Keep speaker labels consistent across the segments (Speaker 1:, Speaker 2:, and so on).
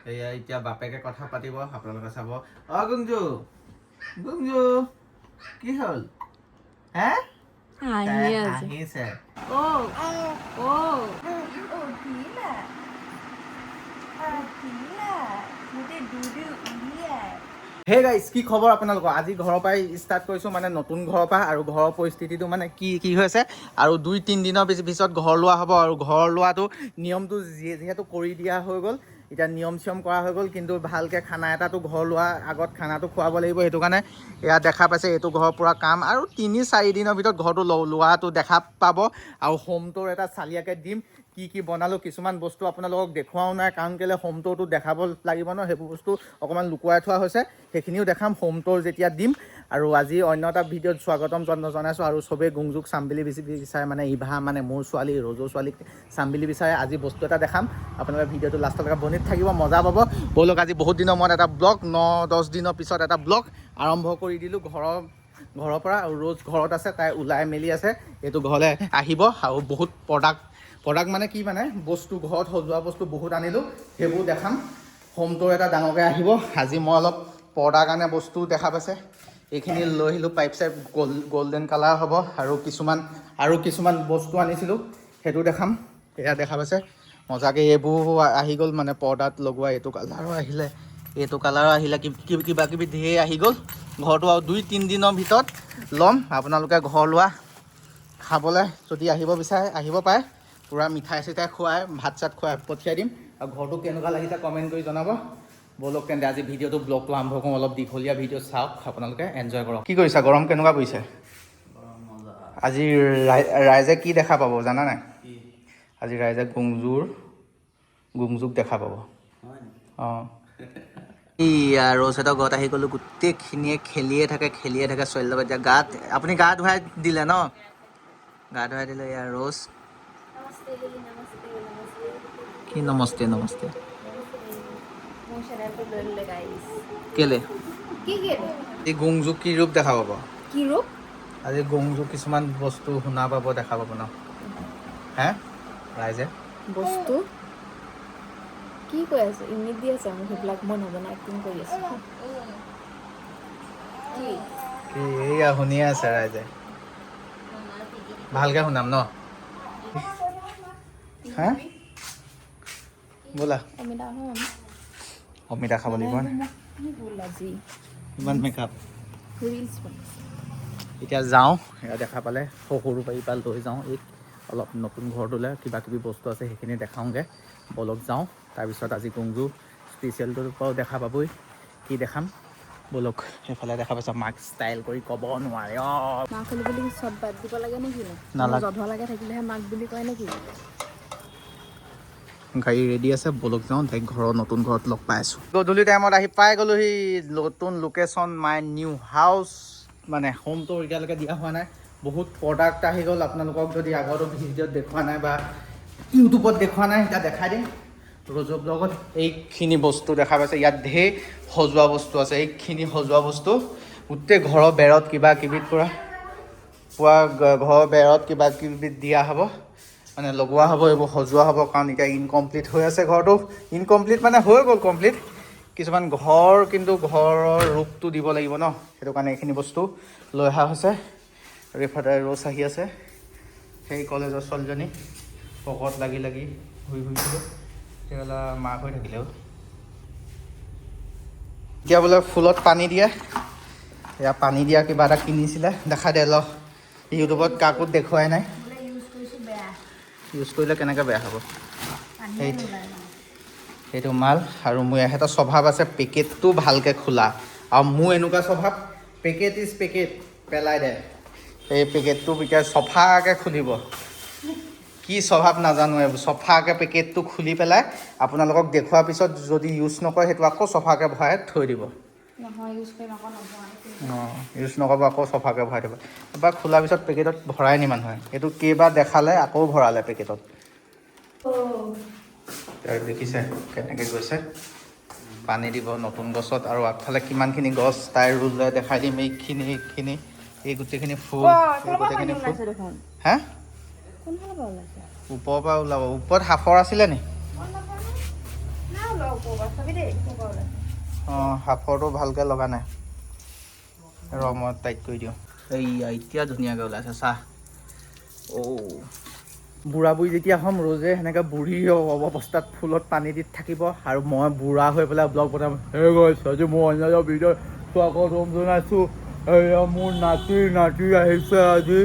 Speaker 1: এয়া এতিয়া বাপেকে কথা পাতিব আপোনালোকে চাব গুঞ্জু গুঞ্জু কি হ'ল হে হাঁহিছে হে গাইজ কি খবৰ আপোনালোকৰ আজি ঘৰৰ পৰাই ষ্টাৰ্ট কৰিছোঁ মানে নতুন ঘৰৰ পৰা আৰু ঘৰৰ পৰিস্থিতিটো মানে কি হৈছে আৰু 2-3 দিনৰ পিছত ঘৰ লোৱা হ'ব আৰু ঘৰ লোৱাটো নিয়মটো যিহেতু কৰি দিয়া হৈ গ'ল এতিয়া নিয়ম চিয়ম কৰা হৈ গ'ল কিন্তু ভালকৈ খানা এটাতো ঘৰ লোৱাৰ আগত খানাটো খুৱাব লাগিব সেইটো কাৰণে ইয়াত দেখা পাইছে এইটো ঘৰৰ পূৰা কাম আৰু 3-4 দিনৰ ভিতৰত ঘৰটো লোৱাটো দেখা পাব আৰু হোম টুৰ এটা চালিয়াকৈ দিম কি বনালোঁ কিছুমান বস্তু আপোনালোকক দেখুৱাও নাই কাৰণ কেলৈ হোম টুৰটো দেখাব লাগিব ন সেইবোৰ বস্তু অকণমান লুকুৱাই থোৱা হৈছে সেইখিনিও দেখাম হোম টুৰ যেতিয়া দিম আৰু আজি অন্য এটা ভিডিঅ'ত স্বাগতম জনাইছোঁ আৰু চবেই গুঞ্জুক চাম বুলি বিচাৰে মানে ইভা মানে মোৰ ছোৱালী ৰজৰ ছোৱালীক চাম বুলি বিচাৰে আজি বস্তু এটা দেখাম আপোনালোকে ভিডিঅ'টো লাষ্টলৈকে বনিত থাকিব মজা পাব ব'লক আজি বহুত দিনৰ মূৰত এটা ব্লগ 9-10 দিনৰ পিছত এটা ব্লগ আৰম্ভ কৰি দিলোঁ ঘৰৰ পৰা আৰু ৰ'জ ঘৰত আছে তাই ওলাই মেলি আছে এইটো ঘৰলৈ আহিব আৰু বহুত প্ৰডাক্ট মানে কি মানে বস্তু ঘৰত সজোৱা বস্তু বহুত আনিলোঁ সেইবোৰ দেখাম হোম টুৰ এটা ডাঙৰকৈ আহিব আজি মই অলপ পৰ্দাৰ কাৰণে বস্তু দেখা পাইছে এইখিনি লৈ আহিলোঁ পাইপ চাইপ গল্ডেন কালাৰ হ'ব আৰু কিছুমান বস্তু আনিছিলোঁ সেইটো দেখাম এয়া দেখা পাইছে মজাকৈ এইবোৰ আহি গ'ল মানে পৰ্দাত লগোৱা এইটো কালাৰো আহিলে কিবা কিবি ধেৰ আহি গ'ল ঘৰটো আৰু 2-3 দিনৰ ভিতৰত ল'ম আপোনালোকে ঘৰ লোৱা খাবলৈ যদি আহিব বিচাৰে আহিব পাৰে পূৰা মিঠাই চিঠাই খুৱাই ভাত চাত খুৱাই পঠিয়াই দিম আৰু ঘৰটো কেনেকুৱা লাগিছে কমেণ্ট কৰি জনাব ব'লক তেন্তে আজি ভিডিঅ'টো ব্লগটো আৰম্ভ কৰোঁ অলপ দীঘলীয়া ভিডিঅ' চাওক আপোনালোকে এনজয় কৰক কি কৰিছা গৰম কেনেকুৱা পৰিছে আজি ৰাইজে কি দেখা পাব জানা নাই আজি ৰাইজে গুঞ্জুক দেখা পাব অঁ ৰ'জহঁতৰ ঘৰত আহি গ'লোঁ গোটেইখিনিয়ে খেলিয়ে থাকে ছোৱালীৰ লগত এতিয়া আপুনি গা ধুৱাই দিলে ন গা ধুৱাই দিলে ইয়াৰ ৰ'জ কি নমস্তে কেলে এই গুঞ্জুক কি ৰূপ দেখা পাব আজি গুঞ্জুক কিছুমান বস্তু শুনা পাব দেখা পাব ন হে ৰাইজে
Speaker 2: বস্তু কি কৈ আছে ইংগিত দি আছে মোক সেইবিলাক মই নজনা এক্টিং কৰি আছো
Speaker 1: কি এইয়া শুনিয়ে আছে ৰাইজে ভালকৈ শুনাম ন হা ব'লা অমিতা খাব লাগিব ইমান মেকআপ এতিয়া যাওঁ এয়া দেখা পালে সৰু পাৰি পাল লৈ যাওঁ এই অলপ নতুন ঘৰটোলৈ কিবা কিবি বস্তু আছে সেইখিনি দেখাওঁগৈ বলক যাওঁ তাৰপিছত আজি গুঞ্জু স্পেচিয়েলটোৰ পৰাও দেখা পাবই কি দেখাম বলক সেইফালে দেখা পাইছা মাক ষ্টাইল কৰি ক'ব নোৱাৰে
Speaker 2: মাক বুলি চব বাদ দিব লাগে নেকি
Speaker 1: নালাগে
Speaker 2: জধ লাগে থাকিলেহে মাক বুলি কয় নেকি
Speaker 1: গাড়ী ৰেডি আছে বলক যাওঁ তাইক ঘৰৰ নতুন ঘৰত লগ পাই আছোঁ গধূলি টাইমত আহি পাই গ'লোহি নতুন লোকেশ্যন মাই নিউ হাউচ মানে হোম টুৰ এতিয়ালৈকে দিয়া হোৱা নাই বহুত প্ৰডাক্ট আহি গ'ল আপোনালোকক যদি আগতো ভিডিঅ'ত দেখুওৱা নাই বা ইউটিউবত দেখুওৱা নাই এতিয়া দেখাই দিম ৰ'জৰ ব্লগত এইখিনি বস্তু দেখা পাইছে ইয়াত ঢেৰ সজোৱা বস্তু আছে এইখিনি সজোৱা বস্তু গোটেই ঘৰৰ বেৰত কিবা কিবিত ঘৰৰ বেৰত কিবা কিবি দিয়া হ'ব মানে লগোৱা হ'ব এইবোৰ সজোৱা হ'ব কাৰণ এতিয়া ইনকমপ্লিট হৈ আছে ঘৰটো ইনকমপ্লিট মানে হৈ গ'ল কমপ্লিট কিছুমান কিন্তু ঘৰৰ ৰূপটো দিব লাগিব ন সেইটো কাৰণে এইখিনি বস্তু লৈ অহা হৈছে আৰু এইফালে ৰ'জ আহি আছে সেই কলেজৰ ছোৱালীজনী পকত লাগি ঘূৰি ফুৰিছিলোঁ তেতিয়াহ'লে মাক হৈ থাকিলেও এতিয়া বোলে ফুলত পানী দিয়ে এয়া পানী দিয়া কিবা এটা কিনিছিলে দেখাই দে ইউটিউবত কাকো দেখুৱাই নাই ইউজ কৰিলে কেনেকৈ বেয়া হ'ব সেইটো মাল আৰু মোৰ এটা স্বভাৱ আছে পেকেটটো ভালকৈ খোলা আৰু মোৰ এনেকুৱা স্বভাৱ পেকেট পেলাই দে এই পেকেটটো এতিয়া চফাকৈ খুলিব কি স্বভাৱ নাজানো চফাকৈ পেকেটটো খুলি পেলাই আপোনালোকক দেখুৱাৰ পিছত যদি ইউজ নকৰে সেইটো আকৌ চফাকৈ ভৰাই থৈ দিব ইউজ নকৰিব আকৌ চফাকৈ ভৰাই দিব এবাৰ খোলাৰ পিছত পেকেটত ভৰাই নি মানুহে এইটো কেইবাৰ দেখালে আকৌ ভৰালে পেকেটত দেখিছে কেনেকৈ গৈছে পানী দিব নতুন গছত আৰু আগফালে কিমানখিনি গছ তাইৰ ৰুল লৈ দেখাই দিম এইখিনি এই গোটেইখিনি ফুল হা ওপৰৰ পৰা ওলাব ওপৰত সাফৰ আছিলে নি অঁ সাফৰটো ভালকৈ লগা নাই ৰ মই টাইট কৰি দিওঁ এইয়া এতিয়া ধুনীয়াকৈ ওলাইছে চাহ বুঢ়া বুঢ়ী যেতিয়া হ'ম ৰ'জে সেনেকৈ বুঢ়ী অৱস্থাত ফুলত পানী দি থাকিব আৰু মই বুঢ়া হৈ পেলাই ব্লগ বনাম আজি মই অন্য ভিডিঅ'ত স্বাগতম জনাইছোঁ এয়া মোৰ নাতি আহিছে আজি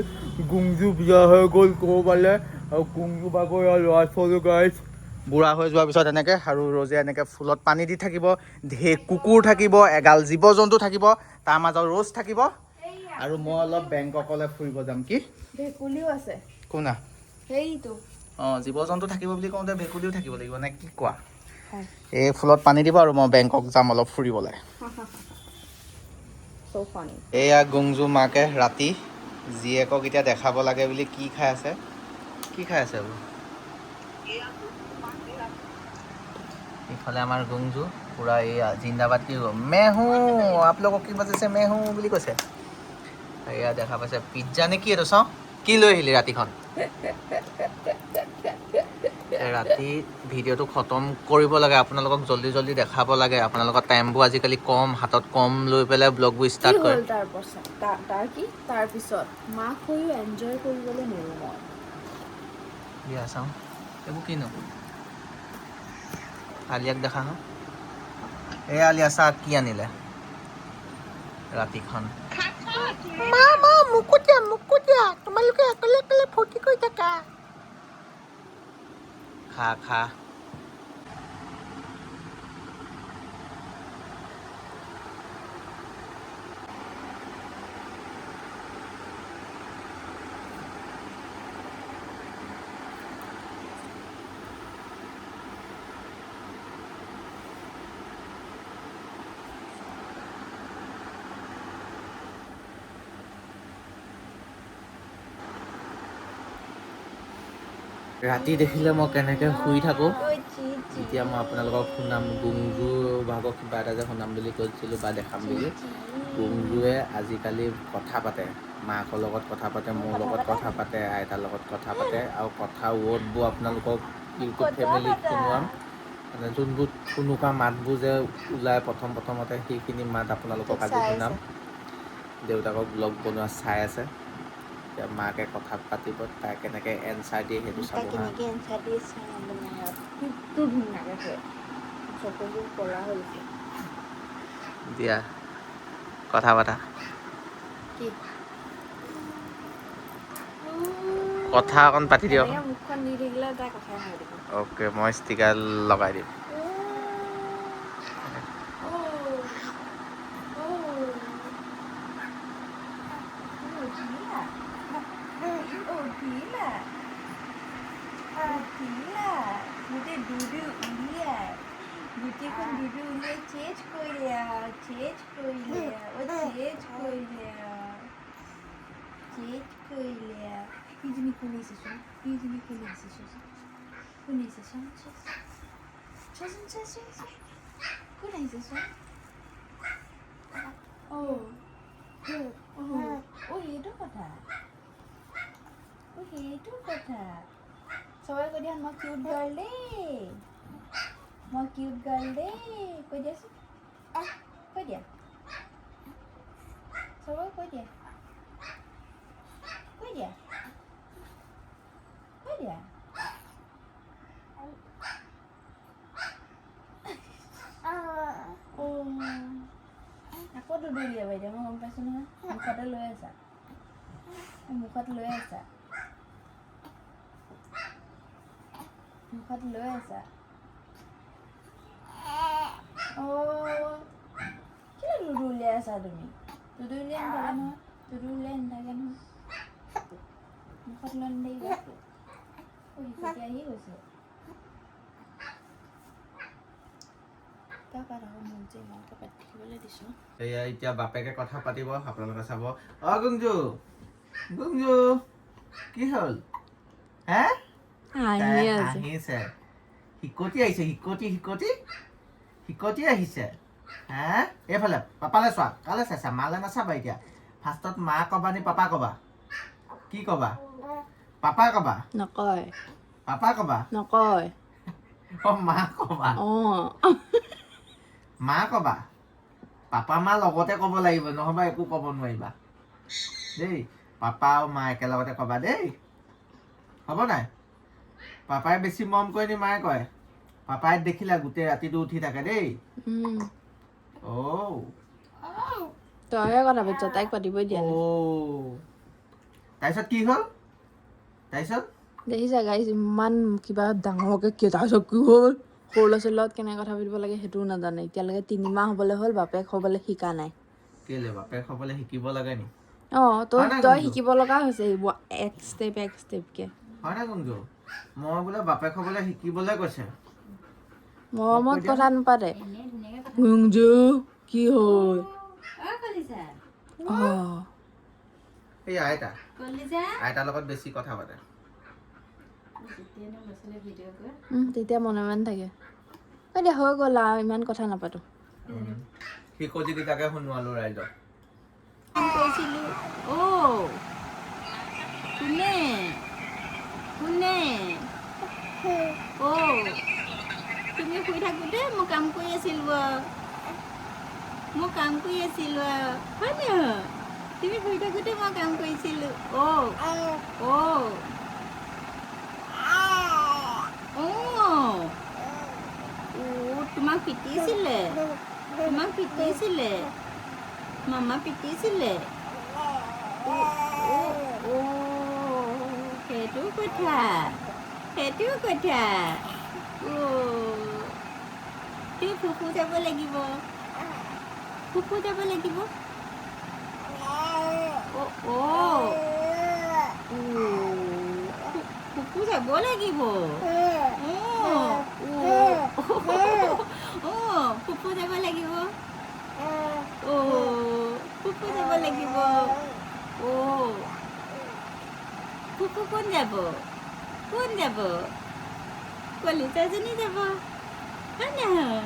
Speaker 1: গুঞ্জু বিয়া হৈ গ'ল ক'ৰবালে আৰু গুঞ্জু বাগৰ ল'ৰা ছোৱালী গাইছ বুঢ়া হৈ যোৱাৰ পিছত এনেকৈ আৰু ৰ'জে এনেকৈ ফুলত পানী দি থাকিব ঢেৰ কুকুৰ থাকিব এগাল জীৱ জন্তু থাকিব তাৰ মাজত ৰ'জ থাকিব আৰু মই অলপ বেংককলৈ ফুৰিব যাম কি
Speaker 2: ভেকুলীও আছে
Speaker 1: কোনা
Speaker 2: সেইটো
Speaker 1: অঁ জীৱ জন্তু থাকিব বুলি কওঁতে ভেকুলীও থাকিব লাগিব নে কি কোৱা এই ফুলত পানী দিব আৰু মই বেংকক যাম অলপ ফুৰিবলৈ এয়া গুংজু মাকে ৰাতি জীয়েকক এতিয়া দেখাব লাগে বুলি কি খাই আছে বোলো ইফালে আমাৰ গুংজু পুৰা এই জিন্দাবাদ কি মে হো আপোনালোকক কি বাজিছে মে হো বুলি কৈছে এয়া দেখা পাইছে পিজ্জা নে কি এইটো চাওঁ কি লৈ আহিলি ৰাতিখন ৰাতি ভিডিঅ'টো খতম কৰিব লাগে আপোনালোকক জল্দি জল্দি দেখাব লাগে আপোনালোকৰ টাইমবোৰ আজিকালি কম হাতত কম লৈ পেলাই ব্লগবোৰ ষ্টাৰ্ট কৰে
Speaker 2: তাৰপিছত মাক হৈও এনজয় কৰিবলৈ নেৰোঁ মই
Speaker 1: দিয়া চাওঁ এইবোৰ কিনো আলিয়াক দেখা হওঁ এই আলিয়া চাহ কি আনিলে ৰাতিখন মোকো দিয়া তোমালোকে অকলে অকলে ফূৰ্তি কৰি থাকা খা ৰাতি দেখিলে মই কেনেকৈ শুই থাকোঁ এতিয়া মই আপোনালোকক শুনাম গুংজু ভাগৰ কিবা এটা যে শুনাম বুলি কৈছিলোঁ বা দেখাম বুলি গুংজুৱে আজিকালি কথা পাতে মাকৰ লগত কথা পাতে মোৰ লগত কথা পাতে আইতাৰ লগত কথা পাতে আৰু কথা ৱৰ্ডবোৰ আপোনালোকক ইউটিউব ফেমিলিত শুনোৱাম মানে যোনবোৰ থুনুকা মাতবোৰ যে ওলায় প্ৰথমতে সেইখিনি মাত আপোনালোকক আজি শুনাম দেউতাকক ব্লগ বনোৱা চাই আছে এতিয়া মাকে কথা পাতিব তাই কেনেকৈ এনচাৰ দিয়ে সেইটো চাব দিয়া কথা পতা কথা অকণ পাতি দিয়ক অ'কে মই ষ্টিকাৰ লগাই দিম
Speaker 2: সবাই কৈ দিয়া মই কিউট গাৰ্ল দেই কৈ দিয়াচোন কৈ দিয়া সবাই কৈ দিয়া আকৌ দুদুলীয়া বাইদেউ মই গম পাইছোঁ নহয় মুখত লৈ আছা মুখত লৈ আছা কি দুদু উলিয়াই আছা তুমি দুদু উলিয়াই নাথাকে নহয় মুখত লৈ নিদিবা আহি গৈছে
Speaker 1: এয়া এতিয়া বাপেকে কথা পাতিব আপোনালোকে চাব অ গুঞ্জু কি হ'ল হে আহিছে হিকটি আহিছে হে এইফালে পাপালে চোৱা কালে চাইছা মালে নাচাবা এতিয়া ফাৰ্ষ্টত মা কবা নি পাপা কবা কি কবা পাপা কবা
Speaker 2: নকয়
Speaker 1: পাপা কবা অ' মা ক'বা মা ক'বা পাপা মা লগতে ক'ব লাগিব নহ'বা একো ক'ব নোৱাৰিবা দেই পাপা আৰু মা একেলগতে ক'বা দেই হ'ব নাই পাপাই বেছি মৰম কৰে নি মায়ে কয় পাপাই দেখিলা গোটেই ৰাতিটো উঠি থাকে দেই অ'
Speaker 2: তইহে কথা পাতিছ তাইক পাতিবই দিয়া নাই
Speaker 1: তাৰপিছত কি হ'ল তাৰপিছত
Speaker 2: দেখিছা গাইজ ইমান কিবা ডাঙৰকে কি তাৰপিছত কি হ'ল সৰু ল'ৰা ছোৱালীৰ লগত কেনেকৈ কথা পাতিব লাগে সেইটোও নাজানে এতিয়ালৈকে 3 মাহ হ'বলৈ হ'ল বাপেক হ'বলৈ শিকা নাই
Speaker 1: কেলে বাপেক হ'বলৈ শিকিব লাগে নি
Speaker 2: তই শিকিব লগা হৈছে এক ষ্টেপকে
Speaker 1: হয় না গুঞ্জু মই বোলে বাপেক হ'বলৈ শিকিবলৈ কৈছে
Speaker 2: মৰমত কথা নাপাতে গুঞ্জু কি হ'ল
Speaker 1: এই আইতাৰ লগত বেছি কথা পাতে
Speaker 2: তেতিয়া মনে মনে থাকে এতিয়া হৈ গ'ল আৰু ইমান কথা নাপাতো
Speaker 1: শিকজিকেইটাকে শুনোৱালো ৰাইজক
Speaker 3: তুমি শুই থাকোঁতে মই কাম কৰি আছিলোঁ হয় নহয় তুমি শুই থাকোঁতে মই কাম কৰিছিলোঁ তোমাক পিটিছিলে মামা পিটিছিলে সেইটো কথা তুমি ফুফু যাব লাগিব ফুফু যাব লাগিব ফুফু যাব লাগিব ফুফু যাব লাগিব ফুফু যাব লাগিব ফুফু কোন যাব কলিতাজনী যাব হয় নহয়